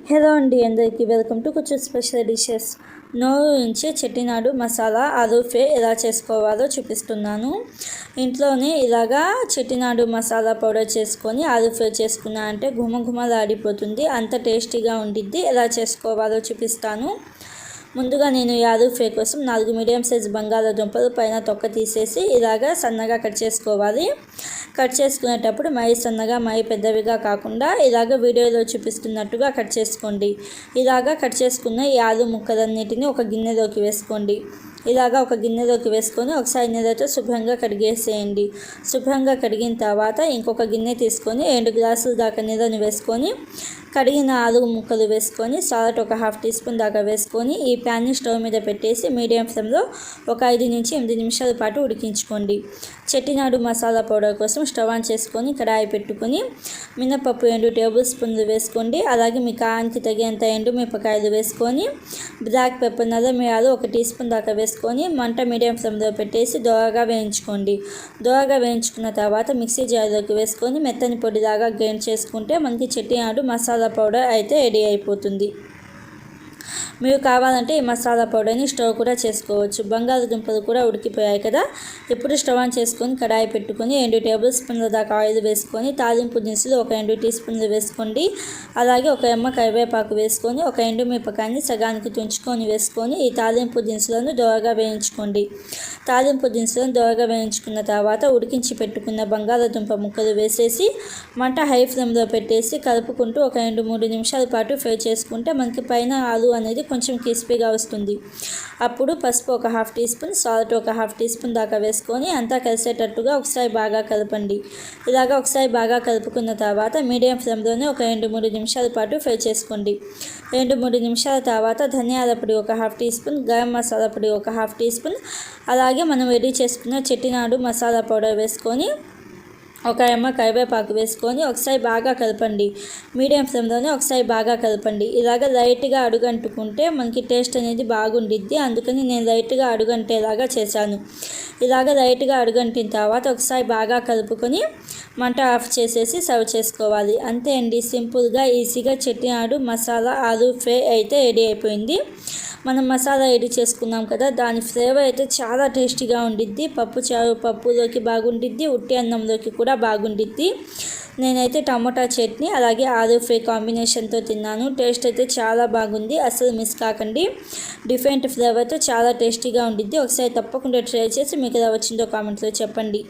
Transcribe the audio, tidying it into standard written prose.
Hello అండి, అందరికీ welcome to కొంచెం స్పెషల్ డిషెస్. నోరు నుంచి చెట్టినాడు మసాలా ఆలూ ఫ్రై ఎలా చేసుకోవాలో చూపిస్తున్నాను. ఇంట్లోనే ఇలాగా చెట్టినాడు మసాలా పౌడర్ చేసుకొని ఆలూ ఫ్రై చేసుకున్నా అంటే గుమగుమలాడిపోతుంది, అంత టేస్టీగా ఉండిద్ది. ఎలా చేసుకోవాలో చూపిస్తాను. ముందుగా నేను ఈ ఆలూ ఫ్రై కోసం 4 మీడియం సైజ్ బంగాళాదుంపలు పైన తొక్క తీసేసి ఇలాగా సన్నగా కట్ చేసుకోవాలి. కట్ చేసుకునేటప్పుడు మరీ సన్నగా మరీ పెద్దవిగా కాకుండా ఇలాగ వీడియోలో చూపిస్తున్నట్టుగా కట్ చేసుకోండి. ఇలాగా కట్ చేసుకున్న ఈ ఆలు ముక్కలన్నిటిని ఒక గిన్నెలోకి వేసుకోండి. ఇలాగా ఒక గిన్నెలోకి వేసుకొని ఒకసారి నీళ్ళతో శుభ్రంగా కడిగేసేయండి. శుభ్రంగా కడిగిన తర్వాత ఇంకొక గిన్నె తీసుకొని 2 గ్లాసుల దాకా నీళ్ళని వేసుకొని కడిగిన ఆలు ముక్కలు వేసుకొని సాల్ట్ ఒక 1/2 టీ స్పూన్ దాకా వేసుకొని ఈ ప్యాన్ని స్టవ్ మీద పెట్టేసి మీడియం ఫ్లేమ్లో ఒక 5 నుంచి 8 నిమిషాల పాటు ఉడికించుకోండి. చెట్టినాడు మసాలా పౌడర్ కోసం స్టవ్ ఆన్ చేసుకొని కడాయి పెట్టుకొని మినపప్పు 2 టేబుల్ స్పూన్లు వేసుకోండి. అలాగే మీ కారానికి తగినంత ఎండుమిరపకాయలు వేసుకొని బ్లాక్ పెప్పర్ నల్లమిరియాలు 1 టీ స్పూన్ దాకా వేసుకొని మంట మీడియం ఫ్లేమ్లో పెట్టేసి దోరగా వేయించుకోండి. దోరగా వేయించుకున్న తర్వాత మిక్సీ జార్లోకి వేసుకొని మెత్తని పొడిలాగా గ్రైండ్ చేసుకుంటే మనకి చెట్టినాడు మసాలా పౌడర్ అయితే రెడీ అయిపోతుంది. మీరు కావాలంటే ఈ మసాలా పౌడర్ని స్టవ్ కూడా చేసుకోవచ్చు. బంగాళదుంపలు కూడా ఉడికిపోయాయి కదా. ఇప్పుడు స్టవ్ ఆన్ చేసుకొని కడాయి పెట్టుకొని 2 టేబుల్ స్పూన్ల దాకా ఆయిల్ వేసుకొని తాలింపు దినుసులు ఒక 2 టీ స్పూన్లు వేసుకోండి. అలాగే ఒక రెమ్మ కరివేపాకు వేసుకొని ఒక ఎండుమిరపకాయని సగానికి తుంచుకొని వేసుకొని ఈ తాలింపు దినుసులను దోరగా వేయించుకోండి. తాలింపు దినుసులను దోరగా వేయించుకున్న తర్వాత ఉడికించి పెట్టుకున్న బంగాళదుంప ముక్కలు వేసేసి మంట హై ఫ్లేమ్లో పెట్టేసి కలుపుకుంటూ ఒక 2-3 నిమిషాల పాటు ఫ్రై చేసుకుంటే మనకి పైన ఆలు అనేది కొంచెం క్రిస్పీగా వస్తుంది. అప్పుడు పసుపు ఒక 1/2 టీ స్పూన్, సాల్ట్ ఒక 1/2 టీ స్పూన్ దాకా వేసుకొని అంతా కలిసేటట్టుగా ఒకసారి బాగా కలపండి. ఇలాగా ఒకసారి బాగా కలుపుకున్న తర్వాత మీడియం ఫ్లేమ్లోనే ఒక 2-3 నిమిషాల పాటు ఫ్రై చేసుకోండి. 2-3 నిమిషాల తర్వాత ధనియాల పొడి ఒక 1/2 టీ స్పూన్, గరం మసాలా పొడి ఒక 1/2 టీ స్పూన్, అలాగే మనం రెడీ చేసుకున్న చెట్టినాడు మసాలా పౌడర్ వేసుకొని ఒక రెమ్మ కరివేపాకు వేసుకొని ఒకసారి బాగా కలపండి. మీడియం ఫ్లేమ్లోనే ఒకసారి బాగా కలపండి. ఇలాగ లైట్గా అడుగంటుకుంటే మనకి టేస్ట్ అనేది బాగుండిద్ది. అందుకని నేను లైట్గా అడుగంటేలాగా చేశాను. ఇలాగ లైట్గా అడుగంటిన తర్వాత ఒకసారి బాగా కలుపుకొని మంట ఆఫ్ చేసేసి సర్వ్ చేసుకోవాలి. అంతే అండి, సింపుల్గా ఈజీగా చెట్టినాడు మసాలా ఆలూ ఫ్రై అయితే రెడీ అయిపోయింది. మనం మసాలా రెడీ చేసుకున్నాం కదా, దాని ఫ్లేవర్ అయితే చాలా టేస్టీగా ఉండిద్ది. పప్పులోకి బాగుండిద్ది, ఉట్టి అన్నంలోకి కూడా బాగుండిద్ది. నేనైతే టమోటా చట్నీ అలాగే ఆలూ ఫ్రై కాంబినేషన్తో తిన్నాను. టేస్ట్ అయితే చాలా బాగుంది, అసలు మిస్ కాకండి. డిఫరెంట్ ఫ్లేవర్తో చాలా టేస్టీగా ఉండిద్ది. ఒకసారి తప్పకుండా ట్రై చేసి మీకు ఎలా వచ్చిందో కామెంట్లో చెప్పండి.